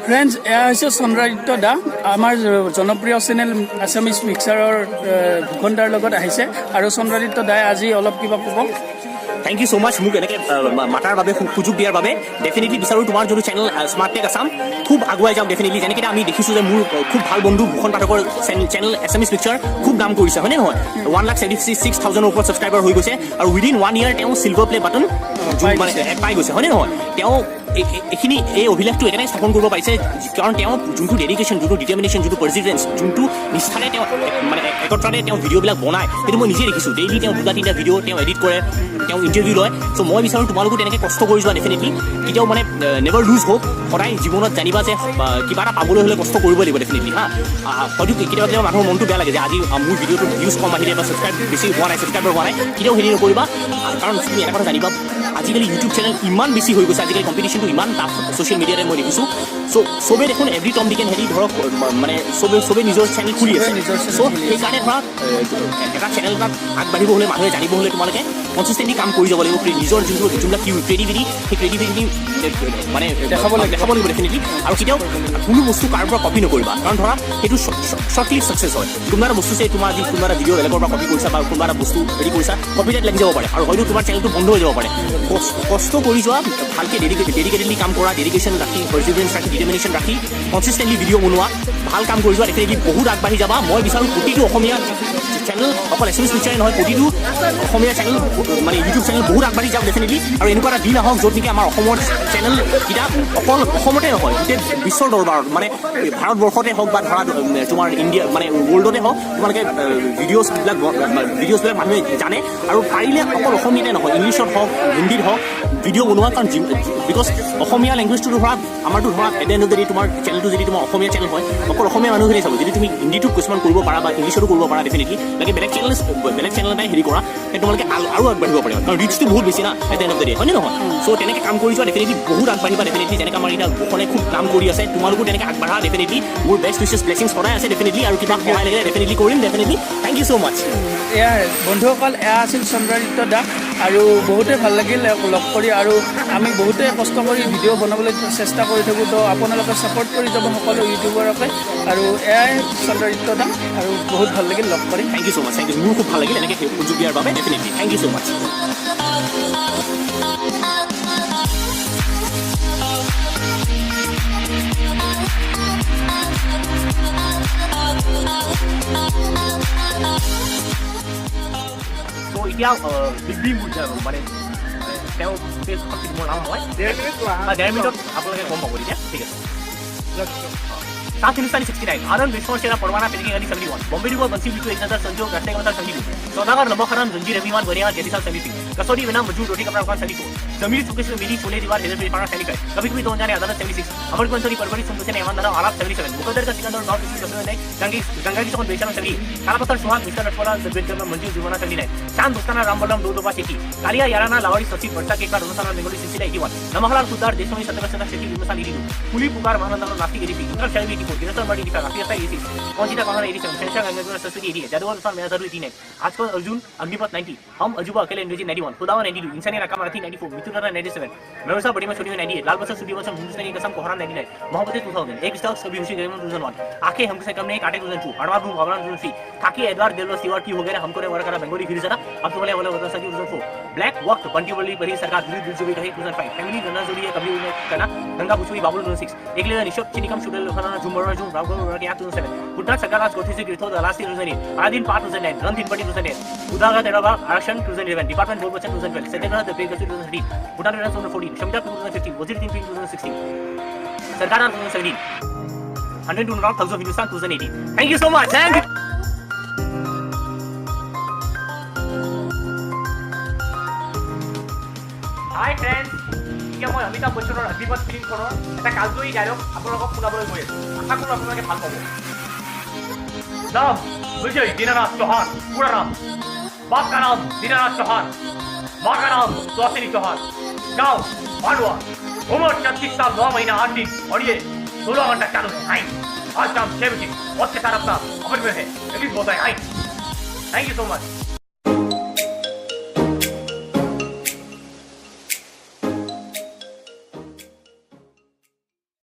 Friends, এয়া হৈছে চন্দ্ৰাদিত্য দা, আমাৰ জনপ্ৰিয় চেনেল আছামিজ মিক্সাৰৰ ভূখণ্ডাৰ লগত আহিছে আৰু চন্দ্ৰাদিত্য দাই আজি অলপ কিবা ক'ব। থেংক ইউ ছ' মাছ মোক এনেকৈ মাতাৰ বাবে সুযোগ দিয়াৰ বাবে। ডেফিনেটলি বিচাৰোঁ তোমাৰ যোনটো চেনেল স্মাৰ্ট টেক আছাম খুব আগুৱাই যাওক। ডেফিনেটলি যেনেকৈ আমি দেখিছোঁ যে মোৰ খুব ভাল বন্ধু ভূষণ পাঠকৰ চেনেল আছামিজ মিক্সাৰ খুব নাম কৰিছে, হয়নে নহয়? 1,76,000 ওপৰত ছাবস্ক্ৰাইবাৰ হৈ গৈছে আৰু উইদিন 1 year তেওঁ চিলভাৰ প্লে বাটন মানে পাই গৈছে, হয়নে নহয়? তেওঁ এই অভিলেখটো একেবাৰে স্থাপন কৰিব পাৰিছে কাৰণ তেওঁ যোনটো ডেডিকেশ্যন, যোনটো ডিটাৰমিনেশ্যন, যোনটো পাৰ্জিভাৰেঞ্চ, যোনটো নিষ্ঠাৰে তেওঁ মানে একত্ৰাৰে তেওঁ ভিডিঅ'বিলাক বনায়, সেইটো মই নিজে দেখিছোঁ। ডেইলি তেওঁ 2-3টা ভিডিঅ' তেওঁ এডিট কৰে, তেওঁ ইণ্টাৰভিউ লয়। চ' মই বিচাৰোঁ তোমালোকো তেনেকৈ কষ্ট কৰি যোৱা। ডেফিনেটলি কেতিয়াও মানে নেভাৰ লুজ হোপ। সদায় জীৱনত জানিবা যে কিবা এটা পাবলৈ হ'লে কষ্ট কৰিব লাগিব ডেফিনেটলি। হয়তো কেতিয়াবা মানুহৰ মনটো বেয়া লাগে যে আজি মোৰ ভিডিঅ'টো ভিউজ কম আহিলে বা ছাবস্ক্ৰাইব বেছি হোৱা নাই, ছাবস্ক্ৰাইবাৰ হোৱা নাই, কেতিয়াও হেৰি নকৰিবা। কাৰণ তুমি এটা কথা জানিবা, আজিকালি ইউটিউব চেনেল ইমান বেছি হৈ গৈছে, আজিকালি কম্পিটিশ্যনটো ইমান টাফ ছ'চিয়েল মিডিয়াতে মই দেখিছোঁ। চ' চবেই দেখোন এভৰি টম ডিকেন হেৰি ধৰক মানে চবেই নিজৰ চেনেল খুলি আছে। চ' সেইকাৰণে ধৰক এটা চেনেল এটাত আগবাঢ়িব হ'লে, মানুহে জানিব হ'লে তোমালোকে কনচিষ্টেণ্টলি কাম কৰি যাব লাগিব। নিজৰ যোনবিলাক ক্ৰিয়েটিভিটি, সেই ক্ৰিয়েটিভিটি মানে দেখাব লাগিব ডেফিনেটলি। আৰু কেতিয়াও কোনো বস্তু কাৰোৰ পৰা কপি নকৰিবা, কাৰণ ধৰা সেইটো শ্বৰ্টলি ছাকচেছ হয়। কোনোবা এটা বস্তু তোমাৰ আজি কোনোবা এটা ভিডিঅ' বেলেগৰ পৰা কপি কৰিছা বা কোনোবা এটা বস্তু হেৰি কৰিছা, কপিৰাইট লাগি যাব পাৰে আৰু হয়তো তোমাৰ চেনেলটো বন্ধ হৈ যাব পাৰে। কষ্ট কৰি যোৱা, ভালকৈ ডেডিকেটেডলি কাম কৰা, ডেডিকেশ্যন ৰাখি, পাৰ্জিভাৰেঞ্চ ৰাখি, ডিটাৰমিনেশ্যন ৰাখি কনচিষ্টেণ্টলি ভিডিঅ' বনোৱা, ভাল কাম কৰি যোৱা। ডেফিনেটলি বহুত আগবাঢ়ি যাবা। মই বিচাৰোঁ প্ৰতিটো অসমীয়া চেনেল, অকল আছামিজ মিক্সাৰে নহয়, প্ৰতিটো অসমীয়া চেনেল মানে ইউটিউব চেনেল বহুত আগবাঢ়ি যাওক ডেফিনেটলি। আৰু এনেকুৱা এটা দিন আহক য'ত নেকি আমাৰ অসমৰ চেনেলকেইটা অকল অসমতে নহয়, গোটেই বিশ্বৰ দৰবাৰত মানে ভাৰতবৰ্ষতে হওক বা ধৰা তোমাৰ ইণ্ডিয়া মানে ৱৰ্ল্ডতে হওক, তোমালোকে ভিডিঅ'ছবিলাক মানুহে জানে। আৰু পাৰিলে অকল অসমীয়াতে নহয়, ইংলিছত হওক, হিন্দীত হওক ভিডিঅ' বনোৱা। কাৰণ বিকজ অসমীয়া লেংগুৱেজটো ধৰা আমাৰতো ধৰা at the and of the day তোমাৰ চেনেলটো যদি তোমাৰ অসমীয়া চেনেল হয়, অকল অসমীয়া মানুহখিনিয়ে চাব। যদি তুমি হিন্দীটো কিছুমান কৰিব পাৰা বা ইংলিছতো কৰিব পাৰা, ডেফিনেটলি লাগে বেলেগ চেনেল এটাই হেৰি কৰা, তোমালোকে আৰু আগবাঢ়িব পাৰিবা। কাৰণ ৰিচটো বহুত বেছি না at the and of the day, হয়নে নহয়? চ' তেনেকৈ কাম কৰি যোৱা, ডেফিনেটলি বহুত আগবাঢ়িবা। ডেফিনেটলি যেনেকৈ আমাৰ এতিয়া ভূষণে খুব কাম কৰি আছে, তোমালোকো তেনেকৈ আগবাঢ়া। ডেফিনেটলি মোৰ বেষ্ট উইচেছ ব্লেছিংছ সদায় আছে ডেফিনেটলি। আৰু কিবা সহায় লাগিলে ডেফিনেটলি কৰিম ডেফিনেটলি। থেংক ইউ ছ' মাছ। এয়া বন্ধুসকল, এয়া আছিল চন্দ্ৰাদিত্য দা আৰু বহুতেই ভাল লাগিল লগ কৰি। আৰু আমি বহুতেই কষ্ট কৰি ভিডিঅ' বনাবলৈ চেষ্টা কৰি থাকোঁ, তো আপোনালোকে ছাপৰ্ট কৰি যাব সকলো ইউটিউবাৰকে। আৰু এয়াই চন্দ্ৰাদিত্য দা, আৰু বহুত ভাল লাগিল লগ কৰি। Thank you so' much. Thank you, মোৰ খুব ভাল লাগিল এনেকৈ সুযোগ দিয়াৰ বাবে definitely. Thank you so' much. এতিয়া বিগ বি মানে তেওঁ পেজখন মোৰ নাম হয় 1.5 মিনিটত আপোনালোকে গম পাব। তেতিয়া ঠিক আছে। सात हिंदुस्तानी 69 आनंद विश्वसेना परवाना पेलिंग आणि 71 बॉम्बे डिगो बंसी बिटू 1000 संजोग राष्ट्रगावता 72 सौदागर लंबखरान जंजीर रविमान बनिया गेदिसा 73 कसौटी विना मजूर रोटी कपड़ा दुकान 74 जमीर चुकेश मिली छोले दीवार हेदर पेफाना 75 कभी कभी 2000 अदालत 76 अमर कंसरी परवरी सुनसेन ईमानदार आलाप 77 मुकद्दर का सिकंदर नॉर्थ ईस्ट कसौटी गंगा की चौन बेचाना 70 कालापत्थर सुहाग मिस्टर रटवाला बेलजम मंजूर जीवना 79 चांद दोस्ताना रामबलम दो दोपा शेटी कालिया याराना लावारी सचिव वर्षा के का अनुसार बेंगोली सिलसिला 81 नमहलाल खुदार देशों में सत्यवसना शेटी विमसाल इरिदू पुली पुकार महानंदन नासिक एडीपी इंटर शैली 84 गिरसर मडी दिखा राफिया 86 कौनसीता कहाना 87 शेषा गंगा सरस्वती 88 जादू अनुसार मेरा जरूरी 89 आजकल अर्जुन अग्निपथ 90 हम अजूबा अकेले इंद्रजी 91 खुदावा 92 इंसानी रकम रथी 94 मिथुनरा 97 मेवसा बड़ी में छोटी में 98 लाल बसा सुडी बसा हिंदुस्तानी कसम कोहरा 99 मोहब्बत 2000 एक स्टॉक सभी खुशी गए 2001 आंखें हमसे कम नहीं काटे 2002 अड़वा भूम भवना 2003 खाकी एडवार्ड देलो सिवार की वगैरह हमको ने वरकरा बेंगोली फिर जरा अब तो वाले वतन सकी 2004 ब्लैक वक्त बंटी बली बड़ी सरकार दिल्ली दिल जुबी कही 2005 फैमिली गन्ना जोड़ी कभी उन्हें करना गंगा बुचुरी बाबुल 2006 एक लेयर निशब चिनिकम शुडल खाना जुमरा जुम रावगो रकी 2007 गुड्डा सगाराज कोठी से गिरथो दलासी 2008 आदिन 2009 रन 3 2010 उदागा तेरावा आरक्षण 2011 डिपार्टमेंट बोर्ड बचन 2012 सत्यग्रह द पेगस 2013 भूटान रन 2014 शमिता 2015 वजीर 3 2016 सरकार 2017 100 to north of Hindustan 2018 thank you so much thank you hi friends এতিয়া মই অমিতাভ বচ্চনৰ অগ্নিপথ ফিল্মখনৰ এটা কালজয়ী ডায়লগ আপোনালোকক শুনাবলৈ গৈ আছোঁ আশা কৰোঁ আপোনালোকে ভাল পাব नाम विजय दीनानाथ चौहान पूरा नाम बाप का नाम दीनानाथ चौहान माँ का नाम सुहासिनी चौहान गाँव पांडवा उम्र 36 साल 9 महीना 8 दिन और ये 16 घंटा चालू है हाई आज शाम 6 बजे और के साथ अपना अमर में है रिलीज होता है high thank you so much